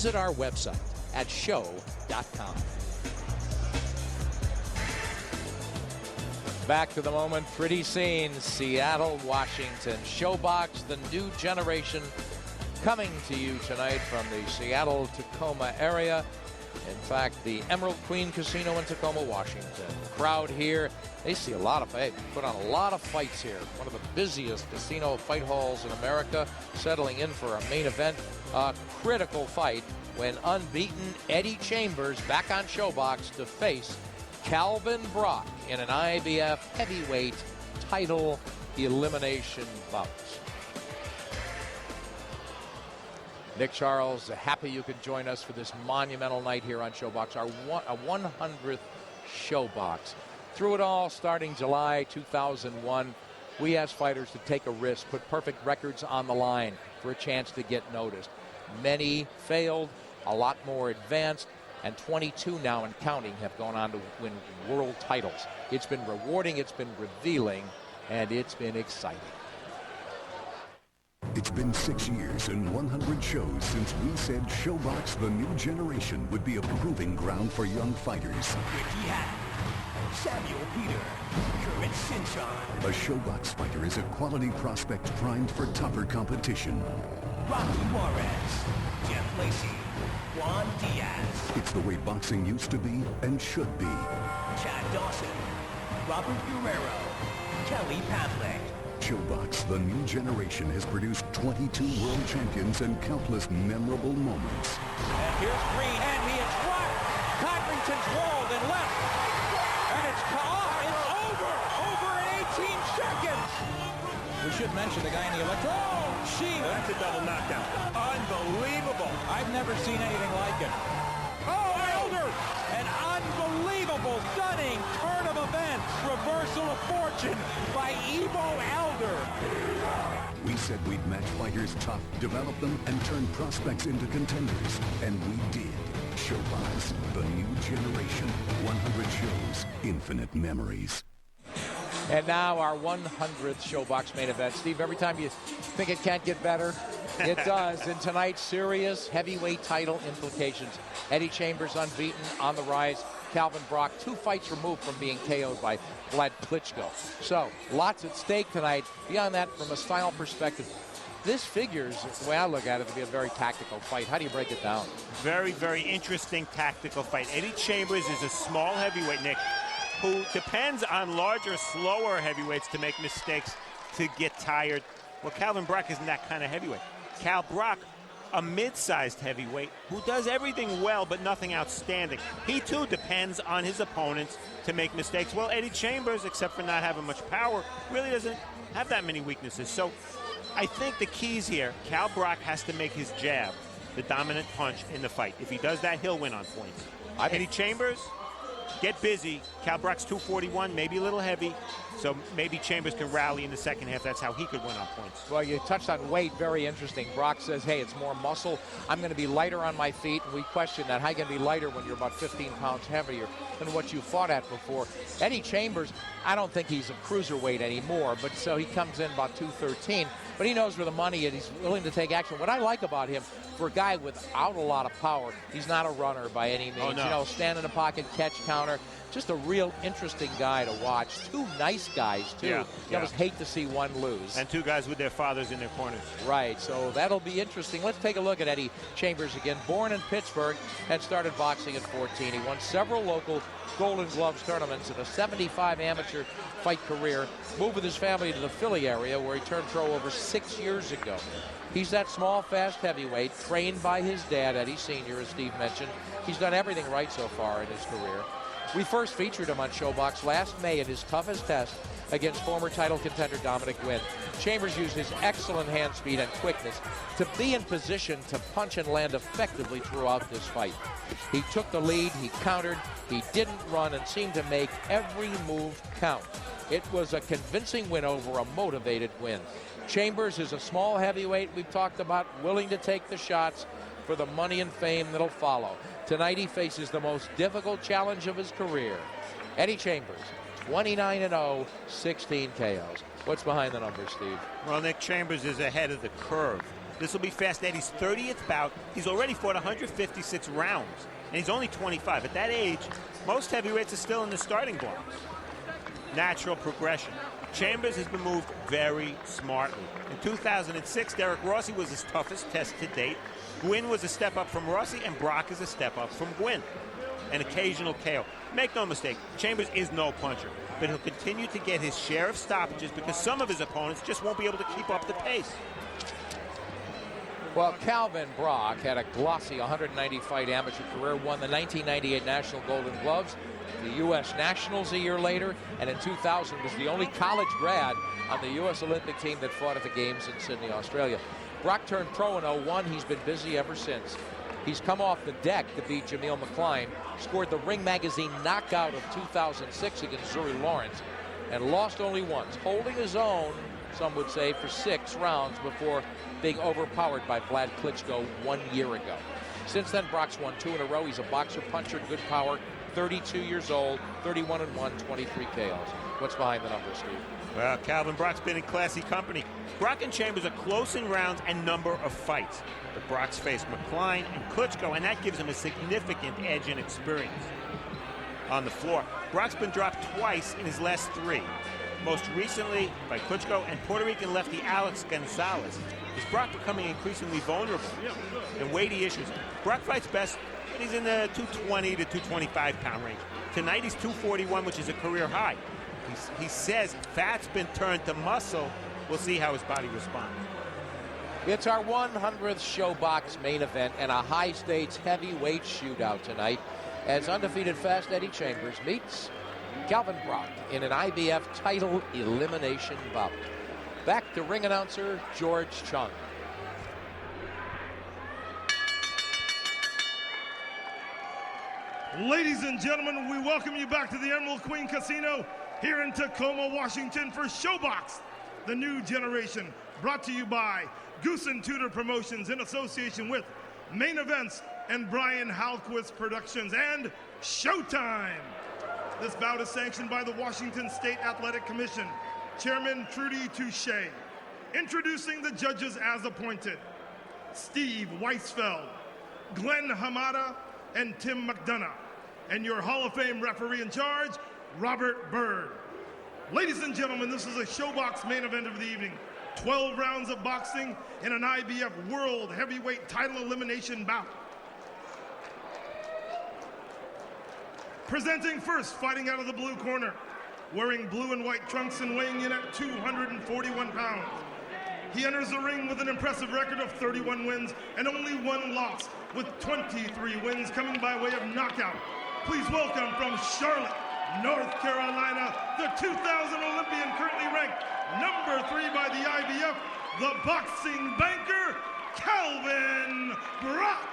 visit our website at show.com. Back to the moment, pretty scene, Seattle, Washington. ShoBox, the new generation, coming to you tonight from the Seattle-Tacoma area. In fact, the Emerald Queen Casino in Tacoma, Washington. Crowd here, they see a lot of fights, put on a lot of fights here. One of the busiest casino fight halls in America, settling in for a main event. A critical fight when unbeaten Eddie Chambers back on ShoBox to face Calvin Brock in an IBF heavyweight title elimination bout. Nick Charles, happy you could join us for this monumental night here on ShoBox, our 100th ShoBox. Through it all, starting July 2001, we asked fighters to take a risk, put perfect records on the line for a chance to get noticed. Many failed, a lot more advanced, and 22 now and counting have gone on to win world titles. It's been rewarding, it's been revealing, and it's been exciting. It's been 6 years and 100 shows since we said ShoBox, the new generation, would be a proving ground for young fighters. Ricky Hatton, Samuel Peter, Kermit Cinchon. A ShoBox fighter is a quality prospect primed for tougher competition. Rocky Juarez, Jeff Lacey, Juan Diaz. It's the way boxing used to be and should be. Chad Dawson, Robert Guerrero, Kelly Pavlik. ShoBox, the new generation, has produced 22 world champions and countless memorable moments. And here's Green, and he is rocked. Codrington's walled and left. And it's over 18 seconds. We should mention the guy in the electro. Oh, that's a double knockdown. Unbelievable. I've never seen anything like it. Oh, Elder! An unbelievable, stunning turn of events. Reversal of fortune by Evo Elder. We said we'd match fighters tough, develop them, and turn prospects into contenders. And we did. ShoBox, the new generation. 100 shows, infinite memories. And now our 100th ShoBox main event. Steve, every time you think it can't get better, it does. And tonight's serious heavyweight title implications. Eddie Chambers unbeaten, on the rise. Calvin Brock 2 fights removed from being KO'd by Vlad Klitschko. So lots at stake tonight. Beyond that, from a style perspective, this figures, the way I look at it, to be a very tactical fight. How do you break it down? Very, very interesting tactical fight. Eddie Chambers is a small heavyweight, Nick, who depends on larger, slower heavyweights to make mistakes, to get tired. Well, Calvin Brock isn't that kind of heavyweight. Cal Brock, a mid-sized heavyweight who does everything well but nothing outstanding. He, too, depends on his opponents to make mistakes. Well, Eddie Chambers, except for not having much power, really doesn't have that many weaknesses. So I think the keys here, Cal Brock has to make his jab the dominant punch in the fight. If he does that, he'll win on points. Eddie Chambers, get busy. Cal Brock's 241, maybe a little heavy. So maybe Chambers can rally in the second half. That's how he could win on points. Well, you touched on weight, very interesting. Brock says, hey, it's more muscle. I'm going to be lighter on my feet. And we question that. How you going to be lighter when you're about 15 pounds heavier than what you fought at before? Eddie Chambers, I don't think he's a cruiserweight anymore, but so he comes in about 213. But he knows where the money is. He's willing to take action. What I like about him, for a guy without a lot of power, he's not a runner by any means. Oh, no. You know, stand in the pocket, catch, counter. Just a real interesting guy to watch. 2 nice guys, too. Yeah, You almost hate to see one lose. And 2 guys with their fathers in their corners. Right, so that'll be interesting. Let's take a look at Eddie Chambers again. Born in Pittsburgh and started boxing at 14. He won several local Golden Gloves tournaments in a 75 amateur fight career. Moved with his family to the Philly area, where he turned pro over 6 years ago. He's that small, fast heavyweight, trained by his dad, Eddie Sr., as Steve mentioned. He's done everything right so far in his career. We first featured him on ShoBox last May in his toughest test against former title contender Dominic Wynn. Chambers used his excellent hand speed and quickness to be in position to punch and land effectively throughout this fight. He took the lead, he countered, he didn't run, and seemed to make every move count. It was a convincing win over a motivated Wynn. Chambers is a small heavyweight we've talked about, willing to take the shots for the money and fame that'll follow. Tonight he faces the most difficult challenge of his career. Eddie Chambers, 29-0, 16 KOs. What's behind the numbers, Steve? Well, Nick Chambers is ahead of the curve. This will be Fast Eddie's 30th bout. He's already fought 156 rounds, and he's only 25. At that age, most heavyweights are still in the starting block. Natural progression. Chambers has been moved very smartly. In 2006, Derek Rossi was his toughest test to date. Gwynn was a step up from Rossi, and Brock is a step up from Gwynn. An occasional KO. Make no mistake, Chambers is no puncher, but he'll continue to get his share of stoppages because some of his opponents just won't be able to keep up the pace. Well, Calvin Brock had a glossy 190-fight amateur career, won the 1998 National Golden Gloves, the U.S. Nationals a year later, and in 2000 was the only college grad on the U.S. Olympic team that fought at the Games in Sydney, Australia. Brock turned pro in 01. He's been busy ever since. He's come off the deck to beat Jameel McCline, scored the Ring Magazine knockout of 2006 against Zuri Lawrence, and lost only once, holding his own, some would say, for 6 rounds before being overpowered by Vlad Klitschko 1 year ago. Since then, Brock's won 2 in a row. He's a boxer, puncher, good power, 32 years old, 31-1, 23 KOs. What's behind the numbers, Steve? Well, Calvin Brock's been in classy company. Brock and Chambers are close in rounds and number of fights. But Brock's faced McCline and Klitschko, and that gives him a significant edge in experience. On the floor, Brock's been dropped twice in his last 3. Most recently by Klitschko and Puerto Rican lefty Alex Gonzalez. Is Brock becoming increasingly vulnerable in weighty issues? Brock fights best when he's in the 220 to 225 pound range. Tonight he's 241, which is a career high. He says fat's been turned to muscle. We'll see how his body responds. It's our 100th ShowBox main event and a high-stakes heavyweight shootout tonight as undefeated Fast Eddie Chambers meets Calvin Brock in an IBF title elimination bout. Back to ring announcer George Chung. Ladies and gentlemen, we welcome you back to the Emerald Queen Casino here in Tacoma, Washington for ShowBox, the new generation, brought to you by Goose and Tudor Promotions in association with Main Events and Brian Halquist Productions and Showtime. This bout is sanctioned by the Washington State Athletic Commission, Chairman Trudy Touche. Introducing the judges as appointed, Steve Weisfeld, Glenn Hamada, and Tim McDonough. And your Hall of Fame referee in charge, Robert Byrd. Ladies and gentlemen, this is a ShowBox main event of the evening. 12 rounds of boxing in an IBF World Heavyweight Title Elimination bout. Presenting first, fighting out of the blue corner, wearing blue and white trunks and weighing in at 241 pounds. He enters the ring with an impressive record of 31 wins and only 1 loss, with 23 wins coming by way of knockout. Please welcome from Charlotte, North Carolina, the 2000 Olympian, currently ranked number 3 by the IBF, the boxing banker, Calvin Brock.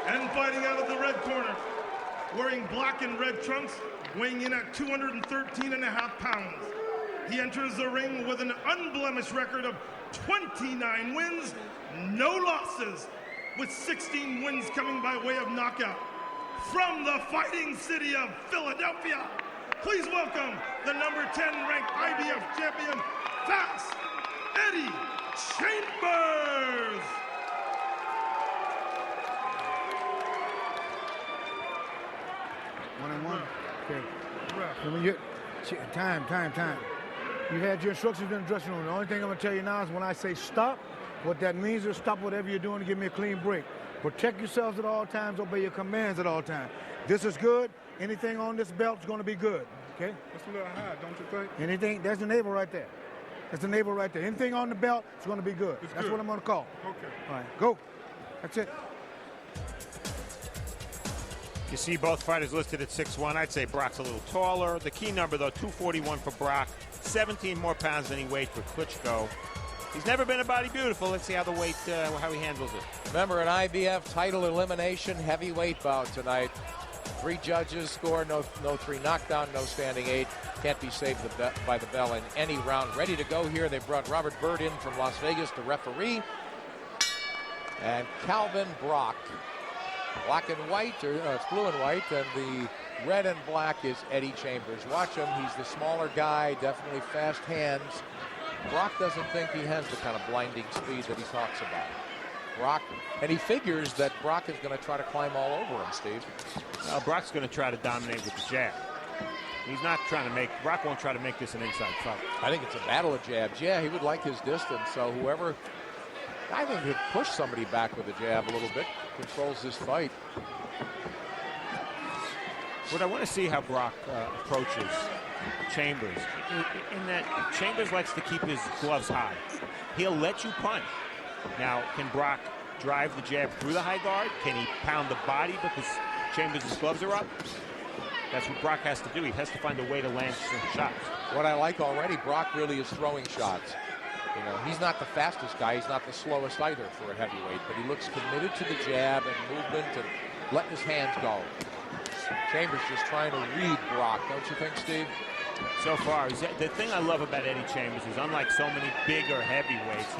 And fighting out of the red corner, wearing black and red trunks, weighing in at 213.5 pounds. He enters the ring with an unblemished record of 29 wins, no losses, with 16 wins coming by way of knockout. From the fighting city of Philadelphia, please welcome the number 10 ranked IBF champion, Fast Eddie Chambers. One and one. Okay. And when you time. You had your instructions in the dressing room. The only thing I'm gonna tell you now is when I say stop, what that means is stop whatever you're doing to give me a clean break. Protect yourselves at all times, obey your commands at all times. This is good. Anything on this belt is gonna be good. Okay? That's a little high, don't you think? Anything, there's the navel right there. That's the navel right there. Anything on the belt is gonna be good. That's good. what I'm gonna call. Okay. All right, go. That's it. You see both fighters listed at 6'1". I'd say Brock's a little taller. The key number, though, 241 for Brock. 17 more pounds than he weighed for Klitschko. He's never been a body beautiful. Let's see how the weight, how he handles it. Remember, an IBF title elimination heavyweight bout tonight. 3 judges score, no 3 knockdown, no standing 8. Can't be saved by the bell in any round. Ready to go here. They brought Robert Byrd in from Las Vegas to referee. And Calvin Brock Black and white, or it's blue and white, and the red and black is Eddie Chambers. Watch him. He's the smaller guy, definitely fast hands. Brock doesn't think he has the kind of blinding speed that he talks about. Brock, and he figures that Brock is going to try to climb all over him, Steve. Brock's going to try to dominate with the jab. He's not trying to make, Brock won't try to make this an inside fight. I think it's a battle of jabs. Yeah, he would like his distance, so whoever, I think he'd push somebody back with a jab a little bit, controls this fight. But I want to see how Brock approaches Chambers. In that Chambers likes to keep his gloves high. He'll let you punt. Now, can Brock drive the jab through the high guard? Can he pound the body because Chambers' gloves are up? That's what Brock has to do. He has to find a way to land some shots. What I like already, Brock really is throwing shots. You know, he's not the fastest guy. He's not the slowest either for a heavyweight, but he looks committed to the jab and movement and letting his hands go. Chambers just trying to read Brock, don't you think, Steve? So far, the thing I love about Eddie Chambers is, unlike so many bigger heavyweights,